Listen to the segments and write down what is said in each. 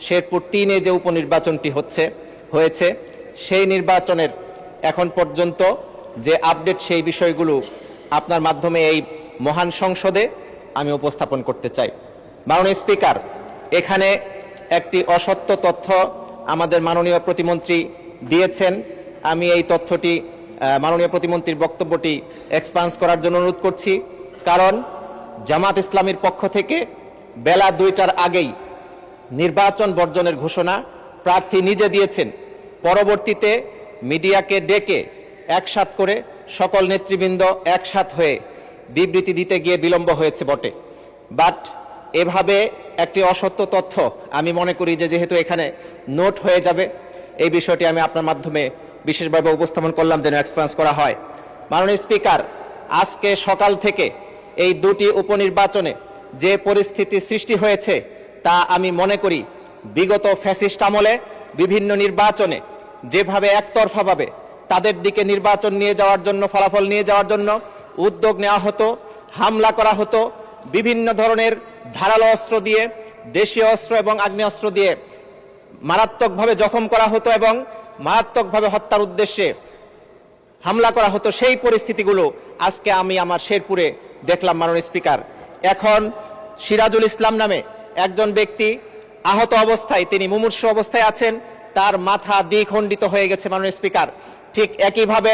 শেরপুর 3-এ যে উপনির্বাচনটি হয়েছে সেই নির্বাচনের এখন পর্যন্ত যে আপডেট, সেই বিষয়গুলো আপনার মাধ্যমে এই মহান সংসদে আমি উপস্থাপন করতে চাই। মাননীয় স্পিকার, এখানে একটি অসত্য তথ্য আমাদের মাননীয় প্রতিমন্ত্রী দিয়েছেন। আমি এই তথ্যটি মাননীয় প্রতিমন্ত্রীর বক্তব্যটি এক্সপান্স করার জন্য অনুরোধ করছি। কারণ জামাত ইসলামীর পক্ষ থেকে বেলা 2টার আগেই নির্বাচন বর্জনের ঘোষণা প্রার্থী নিজে দিয়েছেন। পরবর্তীতে মিডিয়াকে ডেকে একসাথ করে সকল নেতৃবৃন্দ একসাথ হয়ে বিবৃতি দিতে গিয়ে বিলম্ব হয়েছে বটে, বাট এভাবে একটি অসত্য তথ্য আমি মনে করি যে যেহেতু এখানে নোট হয়ে যাবে, এই বিষয়টি আমি আপনার মাধ্যমে বিশেষভাবে উপস্থাপন করলাম যেন এক্সপান্স করা হয়। মাননীয় স্পিকার, আজকে সকাল থেকে এই 2টি উপনির্বাচনে যে পরিস্থিতি সৃষ্টি হয়েছে তা আমি মনে করি বিগত ফ্যাসিস্ট আমলে বিভিন্ন নির্বাচনে যেভাবে একতরফাভাবে তাদের দিকে নির্বাচন নিয়ে যাওয়ার জন্য, ফলাফল নিয়ে যাওয়ার জন্য উদ্যোগ নেওয়া হতো, হামলা করা হতো, বিভিন্ন ধরনের ধারালো অস্ত্র দিয়ে, দেশীয় অস্ত্র এবং আগ্নেয়াস্ত্র দিয়ে মারাত্মকভাবে জখম করা হতো এবং মারাত্মকভাবে হত্যার উদ্দেশ্যে হামলা করা হতো, সেই পরিস্থিতিগুলো আজকে আমি আমার শেরপুরে দেখলাম। মাননীয় স্পিকার, এখন সিরাজুল ইসলাম নামে একজন ব্যক্তি আহত অবস্থায়, তিনি মুমূর্ষু অবস্থায় আছেন, তার মাথা দ্বিখণ্ডিত হয়ে গেছে। মাননীয় স্পিকার, ঠিক একইভাবে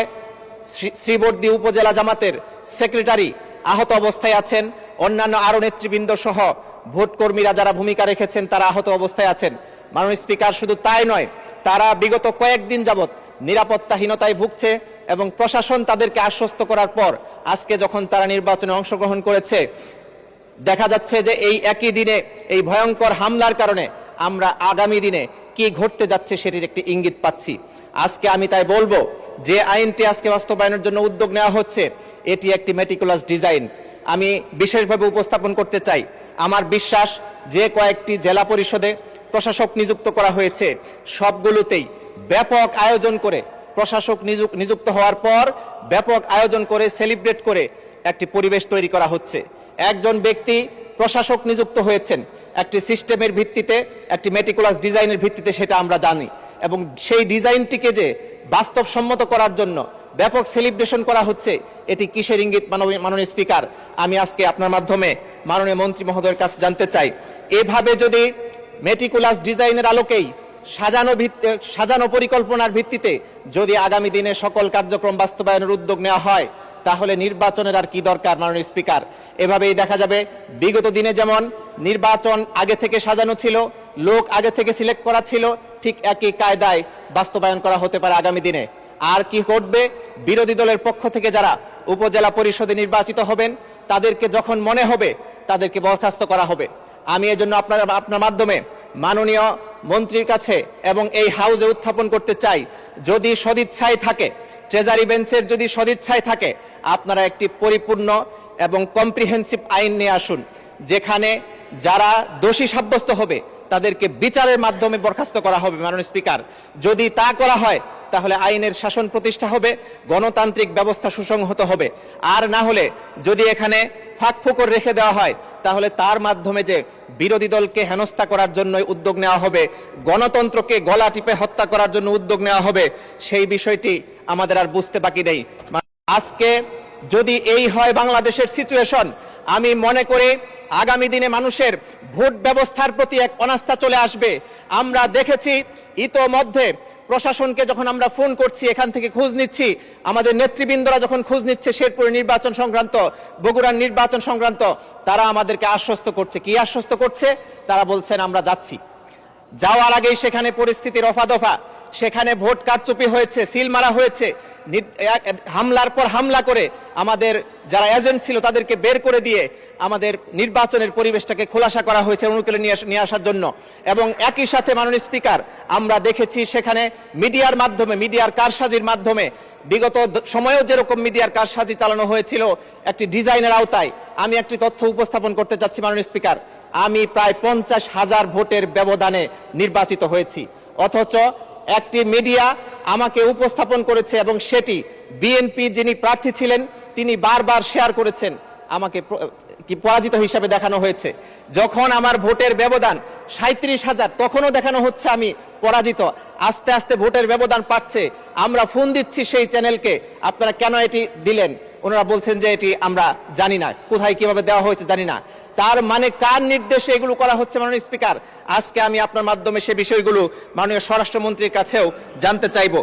শ্রীবর্দী উপজেলা জামাতের সেক্রেটারি আহত অবস্থায় আছেন, অন্যান্য আরও নেতৃবৃন্দ সহ ভোটকর্মীরা যারা ভূমিকা রেখেছেন তারা আহত অবস্থায় আছেন। মাননীয় স্পিকার, শুধু তাই নয়, তারা বিগত কয়েকদিন যাবৎ নিরাপত্তাহীনতায় ভুগছে এবং প্রশাসন তাদেরকে আশ্বস্ত করার পর আজকে যখন তারা নির্বাচনে অংশগ্রহণ করেছে, দেখা যাচ্ছে যে এই একই দিনে এই ভয়ঙ্কর হামলার কারণে আমরা আগামী দিনে কি ঘটতে যাচ্ছে সেটির একটি ইঙ্গিত পাচ্ছি। আজকে আমি তাই বলবো যে আইনটি আজকে বাস্তবায়নের জন্য উদ্যোগ নেওয়া হচ্ছে, এটি একটি মেটিকুলাস ডিজাইন। আমি বিশেষভাবে উপস্থাপন করতে চাই, আমার বিশ্বাস যে কয়েকটি জেলা পরিষদে প্রশাসক নিযুক্ত করা হয়েছে সবগুলোতেই ব্যাপক আয়োজন করে, প্রশাসক নিযুক্ত হওয়ার পর ব্যাপক আয়োজন করে, সেলিব্রেট করে একটি পরিবেশ তৈরি করা হচ্ছে। একজন ব্যক্তি প্রশাসক নিযুক্ত হয়েছেন একটি সিস্টেমের ভিত্তিতে, একটি মেটিকুলাস ডিজাইনের ভিত্তিতে, সেটা আমরা জানি, এবং সেই ডিজাইনটিকে যে বাস্তবসম্মত করার জন্য ব্যাপক সেলিব্রেশন করা হচ্ছে, এটি কিসের ইঙ্গিত? মাননীয় স্পিকার, আমি আজকে আপনার মাধ্যমে মাননীয় মন্ত্রী মহোদয়ের কাছে জানতে চাই, এভাবে যদি মেটিকুলাস ডিজাইনের আলোকেই সাজানো পরিকল্পনার ভিত্তিতে যদি আগামী দিনে সকল কার্যক্রম বাস্তবায়নের উদ্যোগ নেওয়া হয়, তাহলে নির্বাচনের আর কি দরকার? মাননীয় স্পিকার, এভাবেই দেখা যাবে বিগত দিনে যেমন নির্বাচন আগে থেকে সাজানো ছিল, লোক আগে থেকে সিলেক্ট করা ছিল, ঠিক একই কায়দায় বাস্তবায়ন করা হতে পারে আগামী দিনে। আর কি ঘটবে? বিরোধী দলের পক্ষ থেকে যারা উপজেলা পরিষদে নির্বাচিত হবেন তাদেরকে যখন মনে হবে তাদেরকে বরখাস্ত করা হবে। আমি এজন্য আপনার মাধ্যমে মাননীয় মন্ত্রীর কাছে এবং এই হাউজে উত্থাপন করতে চাই, যদি সদিচ্ছায় থাকে, ট্রেজারি বেঞ্চের যদি সদিচ্ছায় থাকে, আপনারা একটি পরিপূর্ণ এবং কম্প্রিহেন্সিভ আইন নিয়ে আসুন, যেখানে যারা দোষী সাব্যস্ত হবে তাদেরকে বিচারের মাধ্যমে বরখাস্ত করা হবে। মাননীয় স্পিকার, যদি তা করা হয় তাহলে আইনের শাসন প্রতিষ্ঠা হবে, গণতান্ত্রিক ব্যবস্থা সুসংহত হবে। আর না হলে যদি এখানে ফাঁকফোকর রেখে দেওয়া হয় তাহলে তার মাধ্যমে যে বিরোধী দলকে হেনস্থা করার জন্য উদ্যোগ নেওয়া হবে, গণতন্ত্রকে গলা টিপে হত্যা করার জন্য উদ্যোগ নেওয়া হবে, সেই বিষয়টি আমাদের আর বুঝতে বাকি নেই। আজকে যদি এই হয় বাংলাদেশের সিচুয়েশন, আমি মনে করি আগামী দিনে মানুষের ভোট ব্যবস্থার প্রতি এক অনাস্থা চলে আসবে। আমরা দেখেছি ইতোমধ্যে প্রশাসনকে যখন আমরা ফোন করছি, এখান থেকে খোঁজ নিচ্ছি, আমাদের নেতৃবৃন্দরা যখন খোঁজ নিচ্ছে শেরপুরের নির্বাচন সংক্রান্ত, বগুড়ার নির্বাচন সংক্রান্ত, তারা আমাদেরকে আশ্বস্ত করছে। কি আশ্বস্ত করছে? তারা বলছেন আমরা যাচ্ছি। যাওয়ার আগেই সেখানে পরিস্থিতি রফাদফা, সেখানে ভোট কারচুপি হয়েছে, সিল মারা হয়েছে, হামলার পর হামলা করে আমাদের যারা এজেন্ট ছিল তাদেরকে বের করে দিয়ে আমাদের নির্বাচনের পরিবেশটাকে খোলাসা করা হয়েছে অনুকূলে নিয়ে আসার জন্য। এবং একই সাথে মাননীয় স্পিকার, আমরা দেখেছি সেখানে মিডিয়ার মাধ্যমে, মিডিয়ার কারসাজির মাধ্যমে, বিগত সময়েও যেরকম মিডিয়ার কারসাজি চালানো হয়েছিল একটি ডিজাইনের আওতায়, আমি একটি তথ্য উপস্থাপন করতে চাচ্ছি। মাননীয় স্পিকার, আমি প্রায় 50,000 ভোটের ব্যবধানে নির্বাচিত হয়েছি, অথচ একটি মিডিয়া আমাকে উপস্থাপন করেছে এবং সেটি বিএনপি যিনি প্রার্থী ছিলেন তিনি বারবার শেয়ার করেছেন, আমাকে কি পরাজিত হিসাবে দেখানো হয়েছে। যখন আমার ভোটের ব্যবধান 37,000 তখনও দেখানো হচ্ছে আমি পরাজিত। আস্তে আস্তে ভোটের ব্যবধান পাচ্ছে, আমরা ফোন দিচ্ছি সেই চ্যানেলকে, আপনারা কেন এটি দিলেন? ওনারা বলছেন যে এটি আমরা জানি না, কোথায় কিভাবে দেওয়া হয়েছে জানি না। তার মানে কার নির্দেশে এগুলো করা হচ্ছে মাননীয় স্পিকার? আজকে আমি আপনার মাধ্যমে সে বিষয়গুলো মাননীয় স্বরাষ্ট্রমন্ত্রীর কাছেও জানতে চাইব।